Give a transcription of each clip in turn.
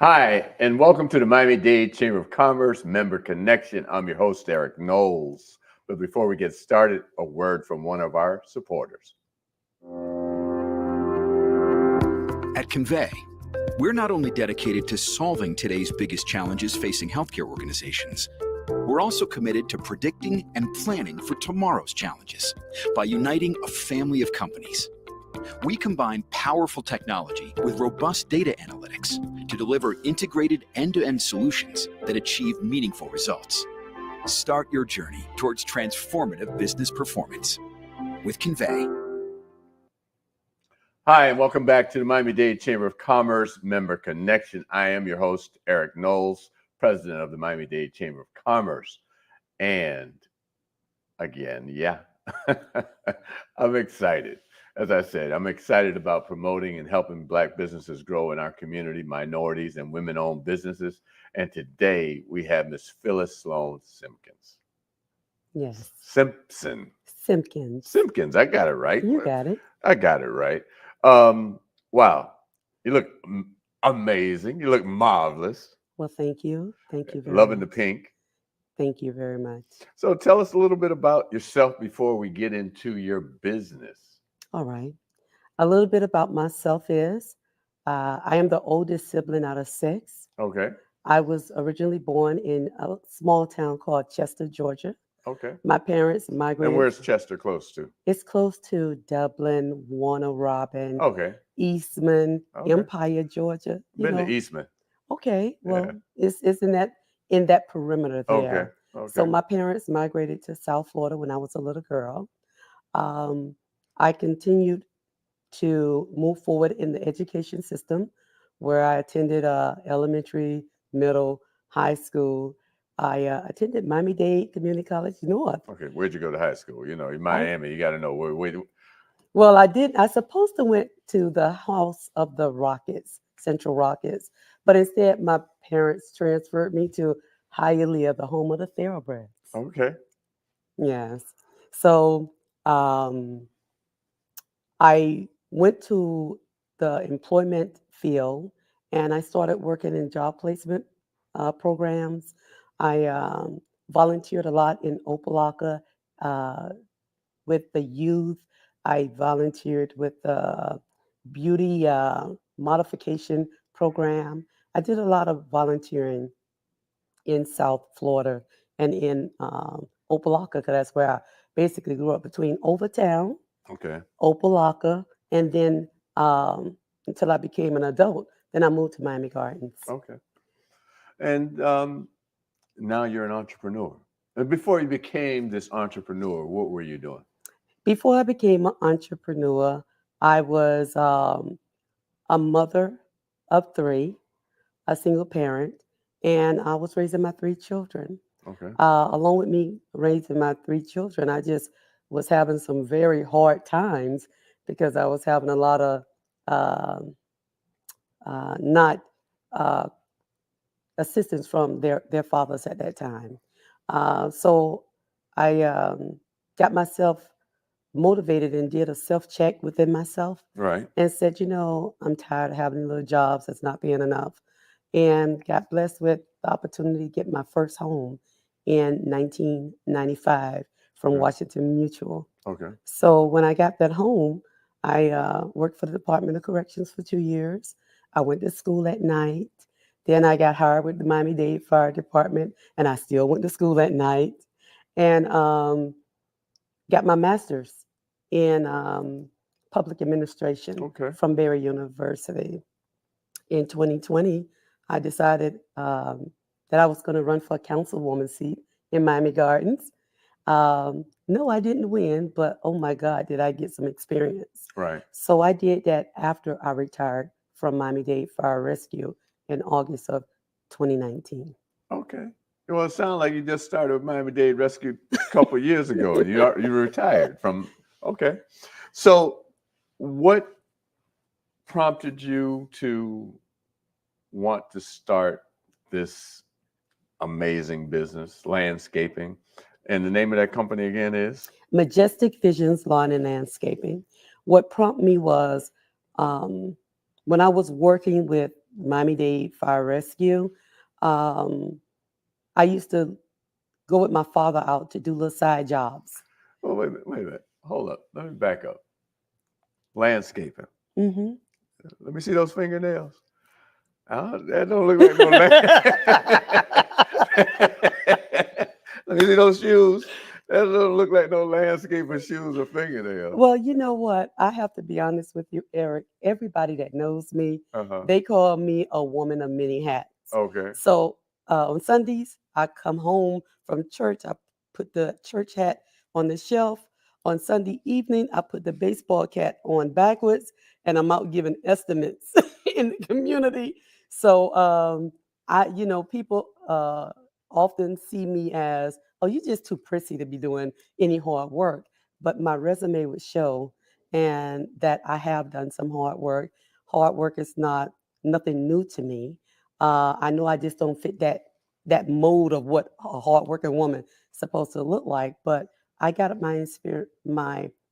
Hi, and welcome to the Miami-Dade Chamber of Commerce Member Connection. I'm your host, Eric Knowles. But before we get started, a word from one of our supporters. At Convey, we're not only dedicated to solving today's biggest challenges facing healthcare organizations, we're also committed to predicting and planning for tomorrow's challenges by uniting a family of companies. We combine powerful technology with robust data analytics to deliver integrated end-to-end solutions that achieve meaningful results. Start your journey towards transformative business performance with Convey. Hi, and welcome back to the Miami-Dade Chamber of Commerce Member Connection. I am your host, Eric Knowles, president of the Miami-Dade Chamber of Commerce. And again, I'm excited. As I said, I'm excited about promoting and helping Black businesses grow in our community, minorities and women-owned businesses. And today we have Miss Phyllis Simpkins. Yes. Simpkins. I got it right. You got it. I got it right. Wow. You look amazing. You look marvelous. Well, thank you. Thank you very Loving much. the pink. Thank you very much. So tell us a little bit about yourself before we get into your business. All right. A little bit about myself is I am the oldest sibling out of 6. Okay. I was originally born in a small town called Chester, Georgia. Okay. My parents migrated. And where's Chester close to? It's close to Dublin, Warner Robin, Okay. Eastman, Okay. Empire, Georgia. Been to Eastman. Okay. Well, Yeah. it's in that perimeter there. Okay. So my parents migrated to South Florida when I was a little girl. I continued to move forward in the education system where I attended elementary, middle, high school. I attended Miami-Dade Community College North. Okay. Where'd you go to high school? You know, in Miami, you got to know where. Well, I supposed to went to the house of the Rockets, Central Rockets, but instead my parents transferred me to Hialeah, the home of the Thoroughbreds. Okay. Yes. So I went to the employment field and I started working in job placement programs. I volunteered a lot in Opelika with the youth. I volunteered with the beauty modification program. I did a lot of volunteering in South Florida and in Opelika, because that's where I basically grew up, between Overtown, Okay. Opelika, and then until I became an adult. Then I moved to Miami Gardens. Okay. And now you're an entrepreneur. And before you became this entrepreneur, what were you doing? Before I became an entrepreneur, I was a mother of 3, a single parent, and I was raising my 3 children. Okay. Along with me raising my 3 children, I just was having some very hard times because I was having a lot of not assistance from their fathers at that time. So I got myself motivated and did a self-check within myself. Right. And said, I'm tired of having little jobs that's not being enough. And got blessed with the opportunity to get my first home in 1995 from Washington Mutual. Okay. So when I got that home, I worked for the Department of Corrections for 2 years. I went to school at night. Then I got hired with the Miami-Dade Fire Department, and I still went to school at night. And got my master's in public administration from Barry University. In 2020, I decided that I was going to run for a councilwoman seat in Miami Gardens. No, I didn't win, but oh my God, did I get some experience. Right. So I did that after I retired from Miami-Dade Fire Rescue in August of 2019. Okay. Well, it sounds like you just started with Miami-Dade Rescue a couple of years ago, and you retired from. Okay. So, what prompted you to want to start this amazing business, landscaping? And the name of that company again is? Majestic Visions Lawn and Landscaping. What prompted me was when I was working with Miami-Dade Fire Rescue. I used to go with my father out to do little side jobs. Oh, wait a minute. Hold up. Let me back up. Landscaping. Hmm. Let me see those fingernails. That don't look like no Let me see those shoes. That don't look like no landscaping shoes or fingernails. Well, you know what? I have to be honest with you, Eric. Everybody that knows me, Uh-huh. they call me a woman of many hats. Okay. So on Sundays, I come home from church. I put the church hat on the shelf. On Sunday evening, I put the baseball cap on backwards, and I'm out giving estimates in the community. So people often see me as, oh, you're just too prissy to be doing any hard work. But my resume would show, and that I have done some hard work. Hard work is not nothing new to me. I know I just don't fit that mold of what a hardworking woman is supposed to look like, but I got my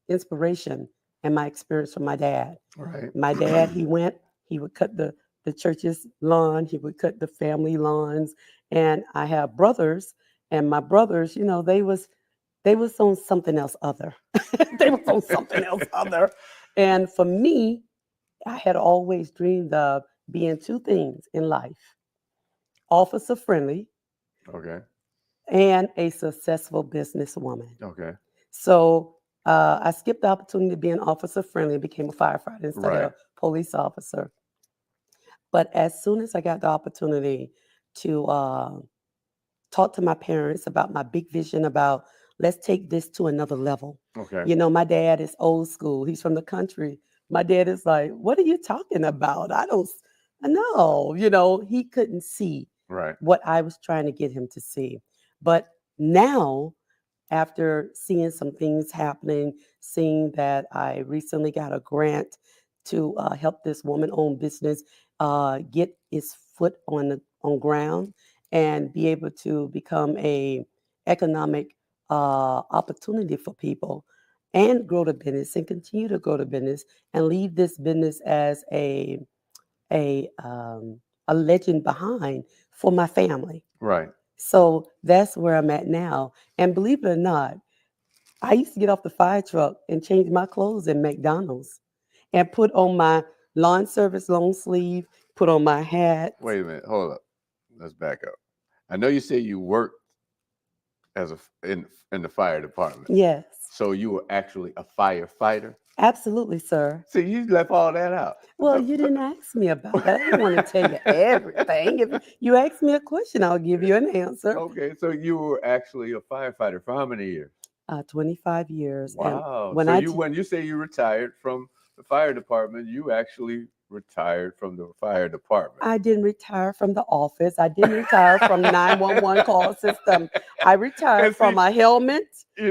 inspiration and my experience from my dad. Right. My dad, he would cut the church's lawn, he would cut the family lawns, and I have brothers, and my brothers, they was on something else other. They was on something else other. And for me, I had always dreamed of being two things in life: officer friendly Okay. and a successful businesswoman. Okay. So I skipped the opportunity to be an officer friendly and became a firefighter instead Right. of a police officer. But as soon as I got the opportunity to talk to my parents about my big vision about, let's take this to another level. Okay. My dad is old school. He's from the country. My dad is like, what are you talking about? I don't know. He couldn't see Right. what I was trying to get him to see. But now, after seeing some things happening, seeing that I recently got a grant to help this woman-owned business get its foot on ground and be able to become a economic opportunity for people and grow the business and continue to grow the business and leave this business as a um, a legend behind for my family. Right. So that's where I'm at now. And believe it or not, I used to get off the fire truck and change my clothes in McDonald's and put on my lawn service long sleeve, put on my hat. Wait a minute. Hold up. Let's back up. I know you say you worked in the fire department. Yes, So you were actually a firefighter. absolutely, sir. See, you left all that out. Well, you didn't ask me about that. I didn't want to tell you everything. If you ask me a question, I'll give you an answer. Okay, so you were actually a firefighter for how many years? 25 years. Wow. And when So when you say you retired from the fire department, you actually retired from the fire department. I didn't retire from the office. I didn't retire from 911 call system. I retired And from see, my helmet.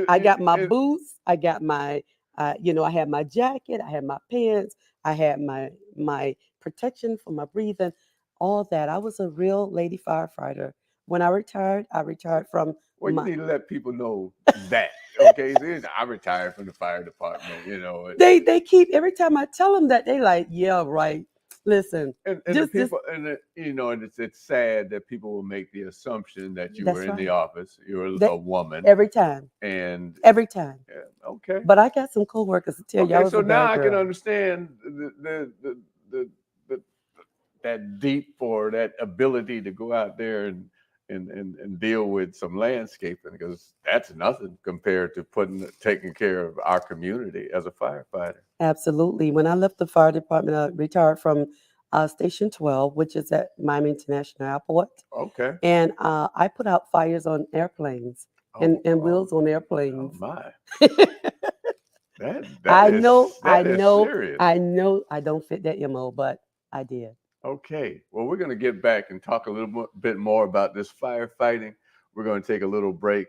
I got my and- boots. I got my, I had my jacket. I had my pants. I had my protection for my breathing. All that. I was a real lady firefighter. When I retired from Well, you my. need to let people know that. Okay, so I retired from the fire department. They keep, every time I tell them that, they like, yeah, right. Listen, And just the people, and it's sad that people will make the assumption that you That's were in the right. office, you were They- a woman, every time, and every time. yeah, okay, But I got some coworkers to tell you I okay. was So a now bad I can girl. understand the that deep or that ability to go out there and deal with some landscaping, because that's nothing compared to taking care of our community as a firefighter. Absolutely. When I left the fire department, I retired from Station 12, which is at Miami International Airport. Okay. And I put out fires on airplanes and wheels on Oh airplanes. my. That I is know, serious. I know I don't fit that MO, but I did. Okay. Well, we're going to get back and talk a little bit more about this firefighting. We're going to take a little break,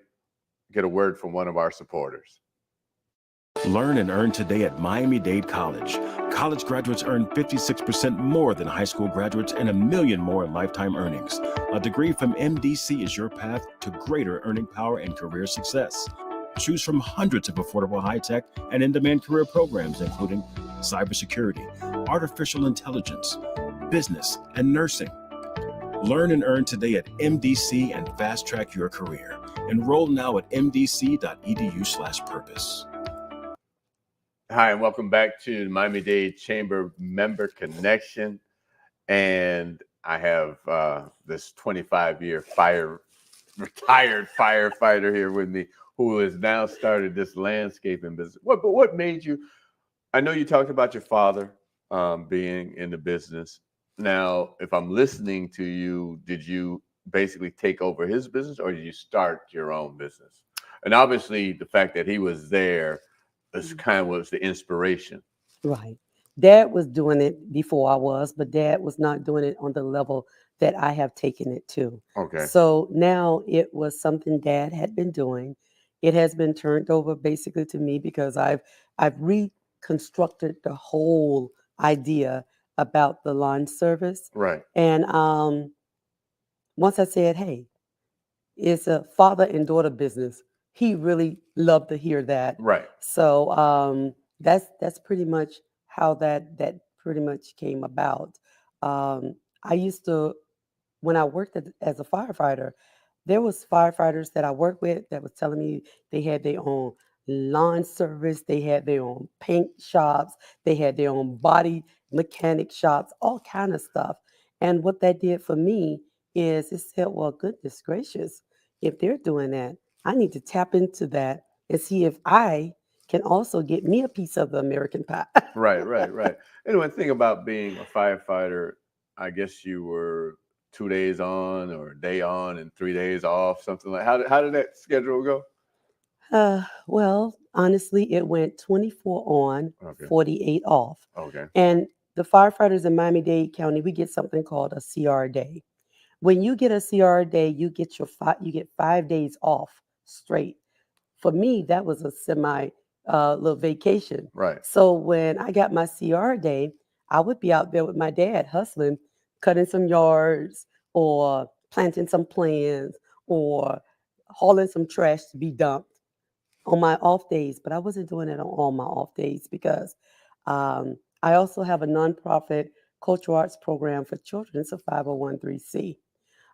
get a word from one of our supporters. Learn and earn today at Miami-Dade College. College graduates earn 56% more than high school graduates and $1 million more in lifetime earnings. A degree from MDC is your path to greater earning power and career success. Choose from hundreds of affordable high-tech and in-demand career programs, including cybersecurity, artificial intelligence, business, and nursing. Learn and earn today at MDC and fast track your career. Enroll now at mdc.edu/purpose. Hi, and welcome back to the Miami-Dade Chamber Member Connection. And I have this 25-year retired firefighter here with me who has now started this landscaping business. What made you? I know you talked about your father being in the business. Now, if I'm listening to you, did you basically take over his business or did you start your own business? And obviously, the fact that he was there is kind of was the inspiration. Right. Dad was doing it before I was, but Dad was not doing it on the level that I have taken it to. Okay. So now it was something Dad had been doing. It has been turned over basically to me because I've reconstructed the whole idea about the lawn service. Right. And once I said, hey, it's a father and daughter business, he really loved to hear that. Right. So that's pretty much how that pretty much came about. I used to, when I worked as a firefighter, there was firefighters that I worked with that was telling me they had their own lawn service, they had their own paint shops, they had their own body mechanic shops, all kind of stuff. And what that did for me is it said, well, goodness gracious, if they're doing that, I need to tap into that and see if I can also get me a piece of the American pie. Right. And one thing about being a firefighter, I guess you were 2 days on or a day on and 3 days off, something like. How did that schedule go? Well, honestly, it went 24 on, Okay. 48 off. Okay. And the firefighters in Miami-Dade County, we get something called a CR day. When you get a CR day, you get 5 days off straight. For me, that was a semi little vacation. Right. So when I got my CR day, I would be out there with my dad hustling, cutting some yards or planting some plants or hauling some trash to be dumped on my off days. But I wasn't doing it on all my off days because I also have a nonprofit cultural arts program for children. It's a 501(c).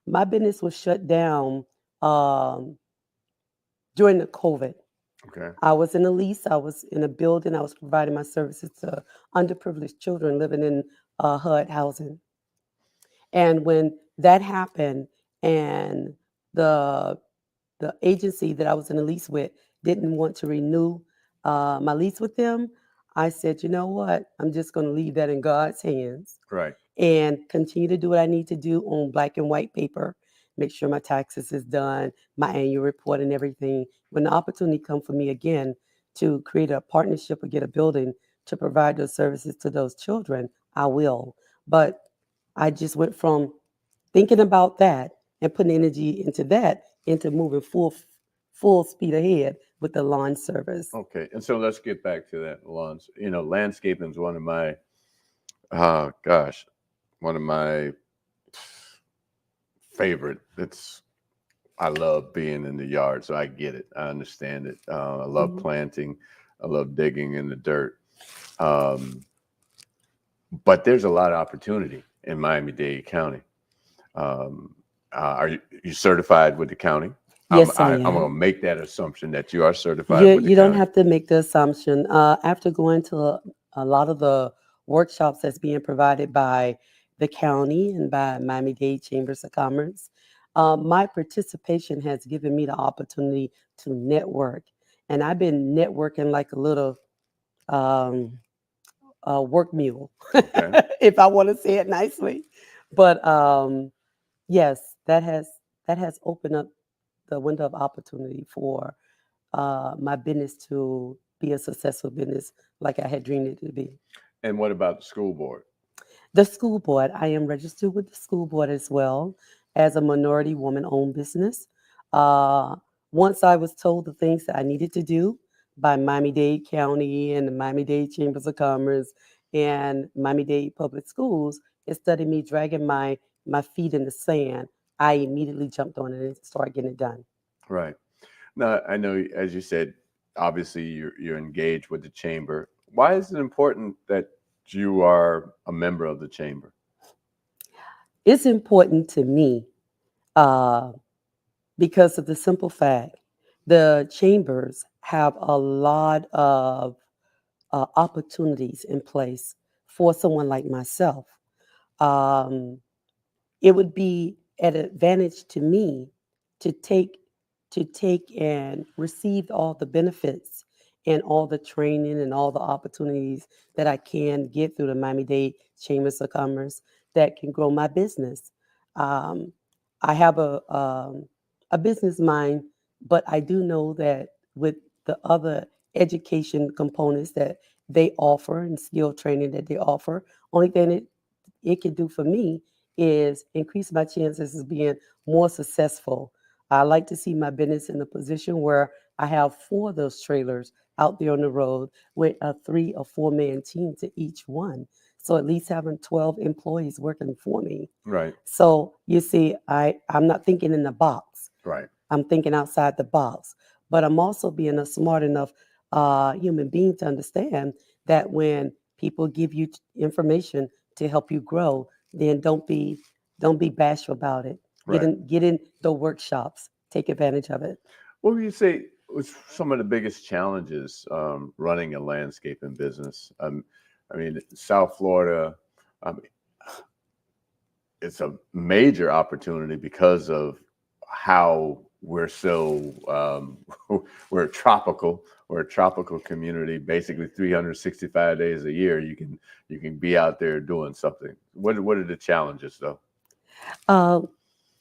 My business was shut down during the COVID. Okay. I was in a lease. I was in a building. I was providing my services to underprivileged children living in HUD housing. And when that happened, and the the agency that I was in a lease with didn't want to renew my lease with them, I said, you know what? I'm just going to leave that in God's hands Right. and continue to do what I need to do on black and white paper, make sure my taxes is done, my annual report and everything. When the opportunity comes for me again to create a partnership or get a building to provide those services to those children, I will. But I just went from thinking about that and putting energy into that into moving full speed ahead with the lawn service. Okay. And so let's get back to that lawns. Landscaping is one of my one of my favorite. I love being in the yard, so I get it. I understand it. I love planting. I love digging in the dirt. But there's a lot of opportunity in Miami-Dade County. Are you certified with the county? Yes, I I'm going to am. make that assumption that you are certified with the You don't county. have to make the assumption. After going to a lot of the workshops that's being provided by the county and by Miami-Dade Chambers of Commerce, my participation has given me the opportunity to network. And I've been networking like a little work mule, Okay. if I want to say it nicely. But yes, that has opened up the window of opportunity for my business to be a successful business like I had dreamed it to be. And what about the school board? The school board, I am registered with the school board as well as a minority woman-owned business. Uh, Once I was told the things that I needed to do by Miami-Dade County and the Miami-Dade Chambers of Commerce and Miami-Dade Public Schools, instead of me dragging my feet in the sand, I immediately jumped on it and started getting it done. Right. Now, I know, as you said, obviously you're engaged with the chamber. Why is it important that you are a member of the chamber? It's important to me uh, because of the simple fact the chambers have a lot of opportunities in place for someone like myself. Um, it would be an advantage to me to take and receive all the benefits and all the training and all the opportunities that I can get through the Miami-Dade Chambers of Commerce that can grow my business. Um, I have a business mind, but I do know that with the other education components that they offer and skill training that they offer, only thing it can do for me is increase my chances of being more successful. I like to see my business in a position where I have four of those trailers out there on the road with a 3 or 4 man team to each one. So at least having 12 employees working for me. Right, So you see, I'm not thinking in the box. right, I'm thinking outside the box. But I'm also being a smart enough human being to understand that when people give you information to help you grow, then don't be bashful about it. right. Get in the workshops. Take advantage of it. What would you say was some of the biggest challenges running a landscaping business? I mean, South Florida, um, it's a major opportunity because of how we're so we're tropical. We're a tropical community. Basically, 365 days a year, you can be out there doing something. What are the challenges, though? Uh,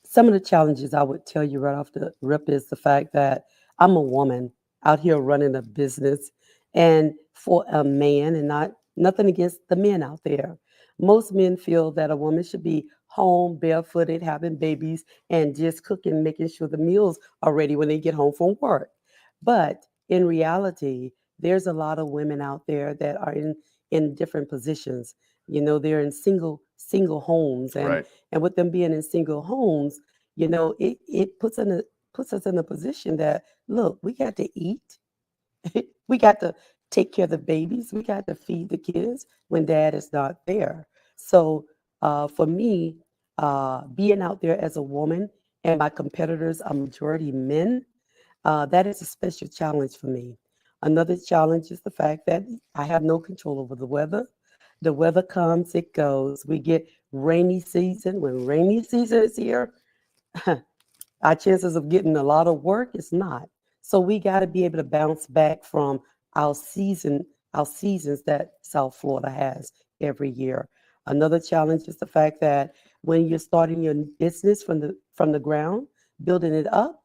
some of the challenges I would tell you right off the rip is the fact that I'm a woman out here running a business, and for a man, and not nothing against the men out there, most men feel that a woman should be home barefooted, having babies, and just cooking, making sure the meals are ready when they get home from work. But in reality, there's a lot of women out there that are in different positions. They're in single homes, and Right, and with them being in single homes, it puts us in a position that, look, we got to eat, we got to take care of the babies, we got to feed the kids when dad is not there. So for me, being out there as a woman and my competitors are majority men, that is a special challenge for me. Another challenge is the fact that I have no control over the weather. The weather comes, it goes. We get rainy season. When rainy season is here, our chances of getting a lot of work is not. So we got to be able to bounce back from our seasons that South Florida has every year. Another challenge is the fact that when you're starting your business from the ground, building it up,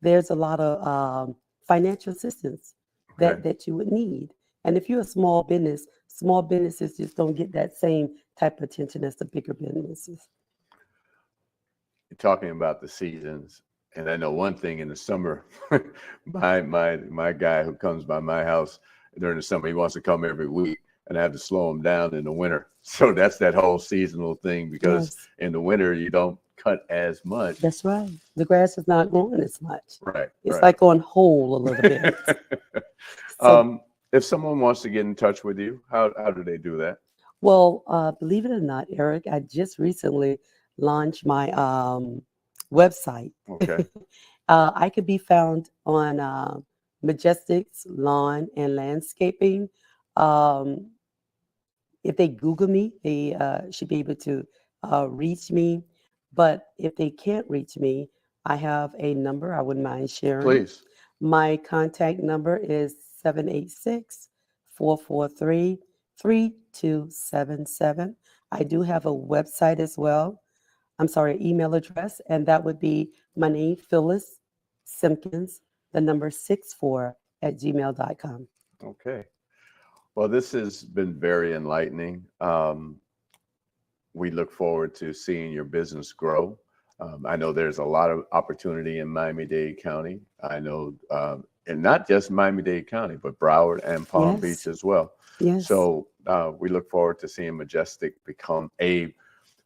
there's a lot of financial assistance okay. that you would need. And if you're a small business, small businesses just don't get that same type of attention as the bigger businesses. You're talking about the seasons, and I know one thing in the summer, my guy who comes by my house during the summer, he wants to come every week, and I have to slow him down in the winter. So that's that whole seasonal thing, because Yes, in the winter you don't cut as much. that's right. The grass is not growing as much. Right, It's right. like on hold a little bit. So, um, if someone wants to get in touch with you, how do they do that? well, believe it or not, Eric, I just recently launched my website. Okay, I could be found on Majestics Lawn and Landscaping. Um, if they Google me, they should be able to reach me. But if they can't reach me, I have a number I wouldn't mind sharing. please. My contact number is 786-443-3277. I do have a website as well. I'm sorry, email address, and that would be my name, Phyllis Simpkins, the number 64 @gmail.com. Okay. Well, this has been very enlightening. We look forward to seeing your business grow. I know there's a lot of opportunity in Miami-Dade County. I know, and not just Miami-Dade County, but Broward and Palm Beach Yes, as well. yes, So we look forward to seeing Majestic become a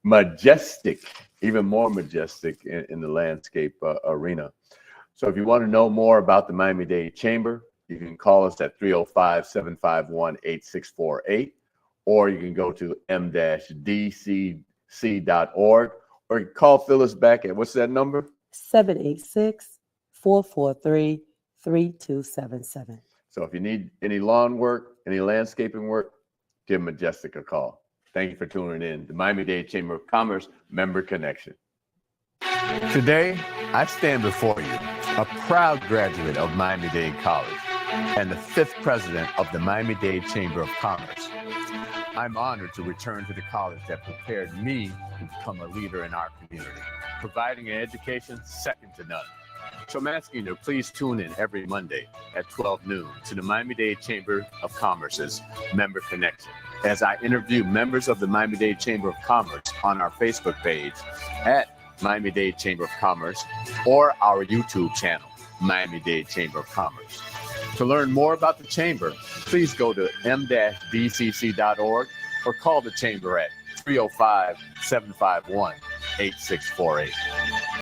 majestic, even more majestic in the landscape arena. So if you want to know more about the Miami-Dade Chamber, you can call us at 305-751-8648, or you can go to m-dcc.org, or you can call Phyllis back at, what's that number? 786-443-3277. So if you need any lawn work, any landscaping work, give Majestic a call. Thank you for tuning in. The Miami-Dade Chamber of Commerce Member Connection. Today, I stand before you, a proud graduate of Miami-Dade College and the 5th president of the Miami-Dade Chamber of Commerce. I'm honored to return to the college that prepared me to become a leader in our community, providing an education second to none. So I'm asking you to please tune in every Monday at 12 noon to the Miami-Dade Chamber of Commerce's Member Connection, as I interview members of the Miami-Dade Chamber of Commerce on our Facebook page at Miami-Dade Chamber of Commerce or our YouTube channel, Miami-Dade Chamber of Commerce. To learn more about the Chamber, please go to m-dcc.org or call the Chamber at 305-751-8648.